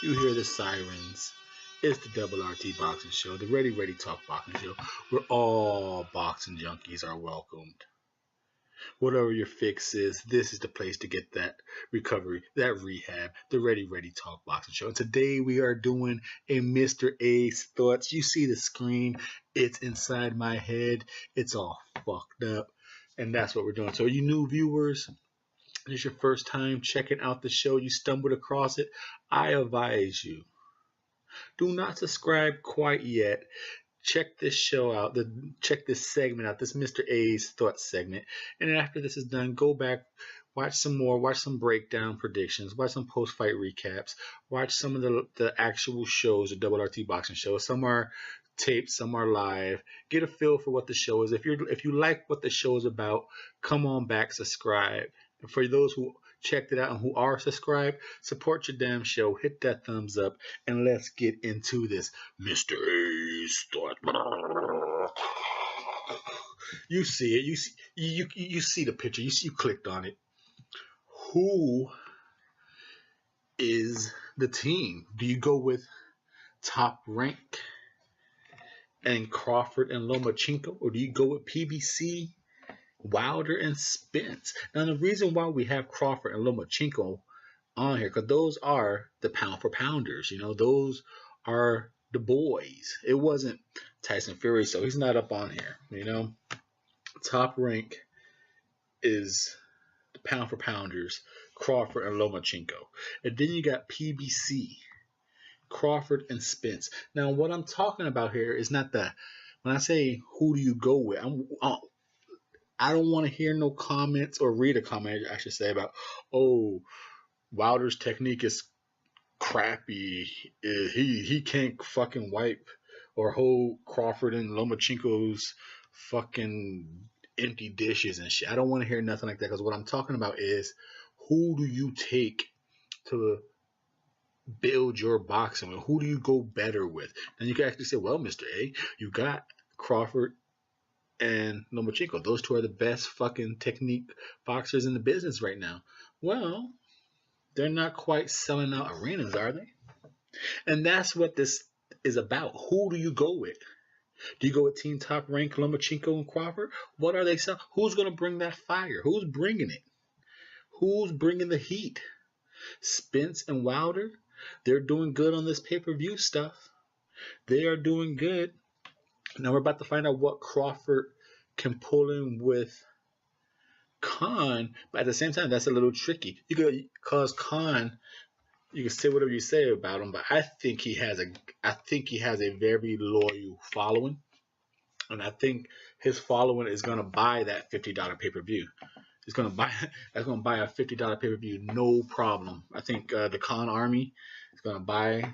You hear the sirens. It's the Double RT Boxing Show, the Ready Talk Boxing Show, where all boxing junkies are welcomed. Whatever your fix is, this is the place to get that recovery, that rehab, the Ready Talk Boxing Show. And today we are doing a Mr. A's Thoughts. You see the screen, it's inside my head, it's all fucked up, and that's what we're doing. So you new viewers, this is your first time checking out the show, you stumbled across it, I advise you, do not subscribe quite yet. Check this show out, check this segment out, this Mr. A's Thoughts segment. And then after this is done, go back, watch some more, watch some breakdown predictions, watch some post-fight recaps, watch some of the actual shows, the Double RT Boxing Show. Some are taped, some are live. Get a feel for what the show is. If you like what the show is about, come on back, subscribe. And for those who checked it out and who are subscribed, support your damn show. Hit that thumbs up and let's get into this Mr. A's Thought. You see it. You see the picture. You clicked on it. Who is the team? Do you go with Top Rank and Crawford and Lomachenko, or do you go with PBC, Wilder, and Spence? Now, the reason why we have Crawford and Lomachenko on here, because those are the pound for pounders. You know, those are the boys. It wasn't Tyson Fury, so he's not up on here. You know, Top Rank is the pound for pounders, Crawford and Lomachenko. And then you got PBC, Crawford and Spence. Now, what I'm talking about here is not the, when I say who do you go with, I don't want to hear no comments or read a comment, I should say, about, oh, Wilder's technique is crappy. He can't fucking wipe or hold Crawford and Lomachenko's fucking empty dishes and shit. I don't want to hear nothing like that, because what I'm talking about is who do you take to build your boxing with? Who do you go better with? And you can actually say, well, Mr. A, you got Crawford and Lomachenko. Those two are the best fucking technique boxers in the business right now. Well, they're not quite selling out arenas, are they? And that's what this is about. Who do you go with? Do you go with Team Top Rank, Lomachenko, and Crawford? What are they selling? Who's going to bring that fire? Who's bringing it? Who's bringing the heat? Spence and Wilder, they're doing good on this pay-per-view stuff. They are doing good. Now we're about to find out what Crawford can pull in with Khan, but at the same time, that's a little tricky. Because Khan, you can say whatever you say about him, but I think he has a very loyal following, and I think his following is going to buy that $50 pay-per-view. That's going to buy a $50 pay-per-view, no problem. I think the Khan Army is going to buy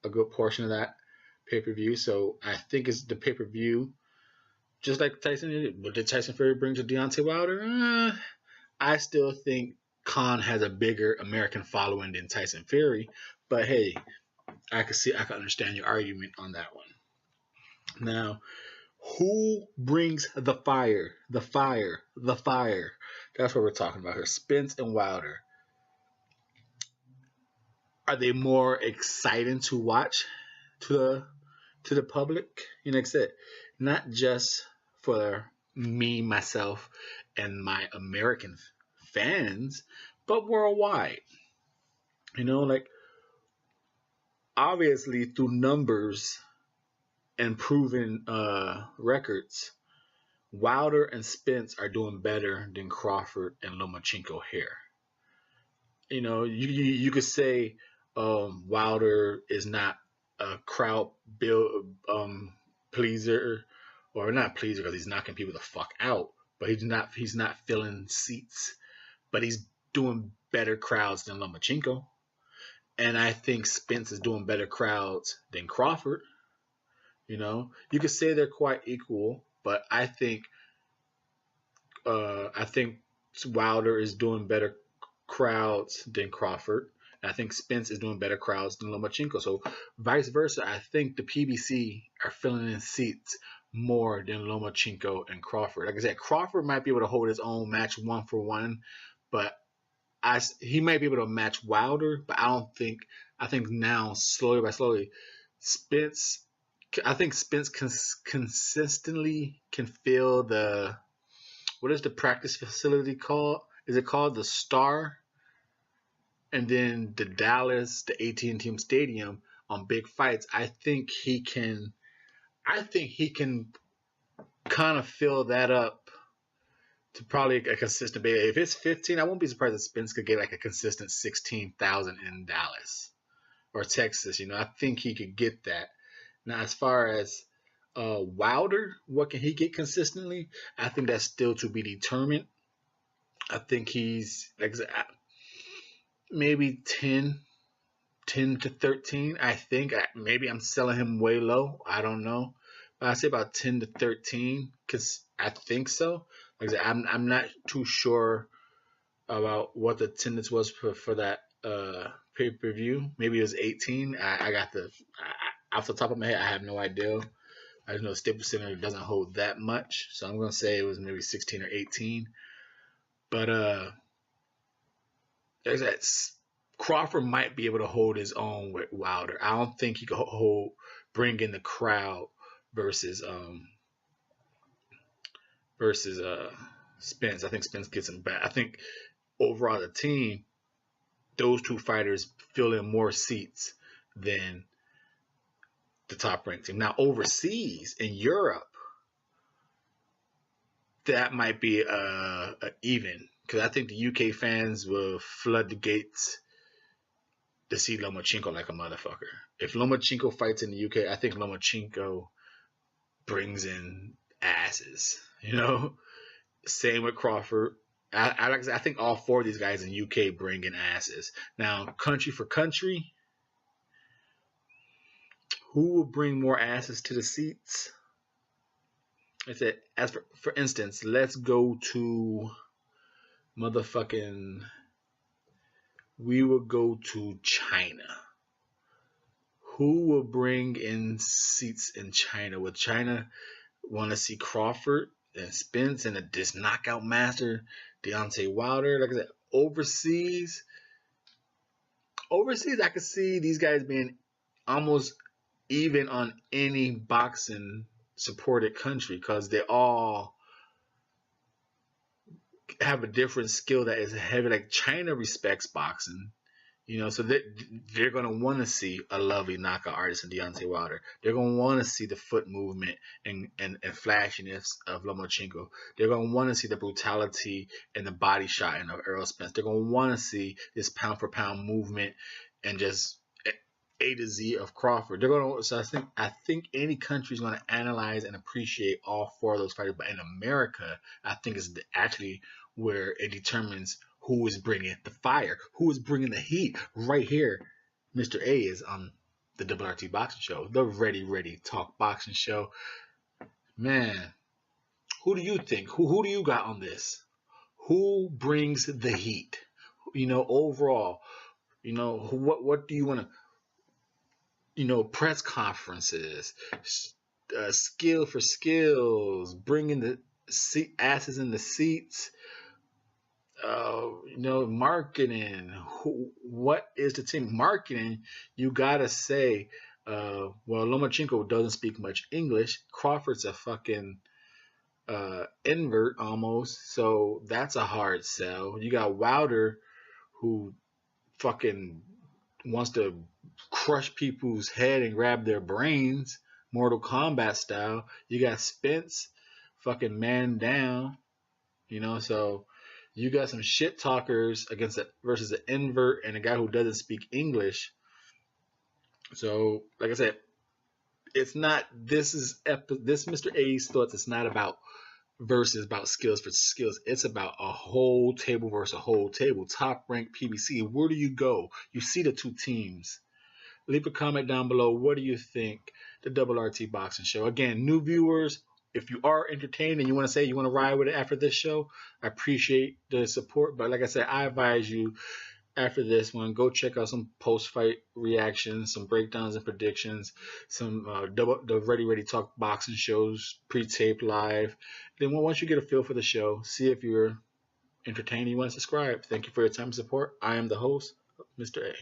a good portion of that pay-per-view. So I think it's the pay-per-view, just like Tyson did. What did Tyson Fury bring to Deontay Wilder? I still think Khan has a bigger American following than Tyson Fury. But hey, I can understand your argument on that one. Now, who brings the fire? The fire. That's what we're talking about here. Spence and Wilder. Are they more exciting to watch to the public? You know, like I said, not just for me, myself, and my American fans, but worldwide. You know, like, obviously through numbers and proven records, Wilder and Spence are doing better than Crawford and Lomachenko here. You know, you could say Wilder is not a crowd pleaser, or not pleaser because he's knocking people the fuck out, but he's not filling seats, but he's doing better crowds than Lomachenko. And I think Spence is doing better crowds than Crawford. You know, you could say they're quite equal, but I think Wilder is doing better crowds than Crawford. I think Spence is doing better crowds than Lomachenko. So vice versa, I think the PBC are filling in seats more than Lomachenko and Crawford. Like I said, Crawford might be able to hold his own match 1-for-1, but he might be able to match Wilder, but I don't think I think now, slowly by slowly, Spence. I think Spence consistently can feel the, what is the practice facility called? Is it called the Star? And then the Dallas, the AT&T Stadium on big fights. I think he can. I think he can kind of fill that up to probably a consistent beta. If it's 15, I won't be surprised if Spence could get like a consistent 16,000 in Dallas or Texas. I think he could get that. Now, as far as Wilder, what can he get consistently? I think that's still to be determined. I think he's like maybe 10 to 13. I think maybe I'm selling him way low. I don't know. But I say about 10 to 13 because I think so. Like I said, I'm not too sure about what the attendance was for that pay-per-view. Maybe it was 18. I got off the top of my head, I have no idea. I just know Staples Center doesn't hold that much, so I'm gonna say it was maybe 16 or 18. But like I said, Crawford might be able to hold his own with Wilder. I don't think he could bring in the crowd versus Spence. I think Spence gets him back. I think overall the team, those two fighters fill in more seats than the top ranked team. Now overseas in Europe, that might be a even, because I think the UK fans will flood the gates to see Lomachenko like a motherfucker. If Lomachenko fights in the UK, I think Lomachenko brings in asses. Same with Crawford. I think all four of these guys in UK bring in asses. Now, country for country, who will bring more asses to the seats? I said, as for instance, let's go to motherfucking. We will go to China. Who will bring in seats in China? Would China want to see Crawford and Spence and this knockout master Deontay Wilder? Like I said, overseas, I could see these guys being almost even on any boxing supported country because they all have a different skill that is heavy. Like China respects boxing, so they're going to want to see a lovely knockout artist in Deontay Wilder. They're going to want to see the foot movement and flashiness of Lomachenko. They're going to want to see the brutality and the body shot of Errol Spence. They're going to want to see this pound for pound movement and just A to Z of Crawford. They're going to. So I think any country is going to analyze and appreciate all four of those fighters. But in America, I think it's actually where it determines who is bringing the fire, who is bringing the heat. Right here, Mr.A is on the WRT Boxing Show, the Ready Talk Boxing Show. Man, who do you think? Who do you got on this? Who brings the heat? Overall, what do you want to? Press conferences, skill for skills, bringing the asses in the seats. Marketing. What is the team marketing? You gotta say, well, Lomachenko doesn't speak much English. Crawford's a fucking invert almost, so that's a hard sell. You got Wilder, who fucking wants to crush people's head and grab their brains, Mortal Kombat style. You got Spence, fucking man down. So you got some shit talkers versus an invert and a guy who doesn't speak English. So, like I said, it's not. This Mr. A's thoughts. It's not about skills for skills. It's about a whole table versus a whole table. Top ranked PBC. Where do you go? You see the two teams. Leave a comment down below. What do you think? The WRT Boxing Show. Again, new viewers, if you are entertained and you want to say you want to ride with it after this show, I appreciate the support. But like I said, I advise you after this one, go check out some post-fight reactions, some breakdowns and predictions, some the Ready Talk Boxing shows, pre-taped live. Then once you get a feel for the show, see if you're entertained and you want to subscribe. Thank you for your time and support. I am the host, Mr. A.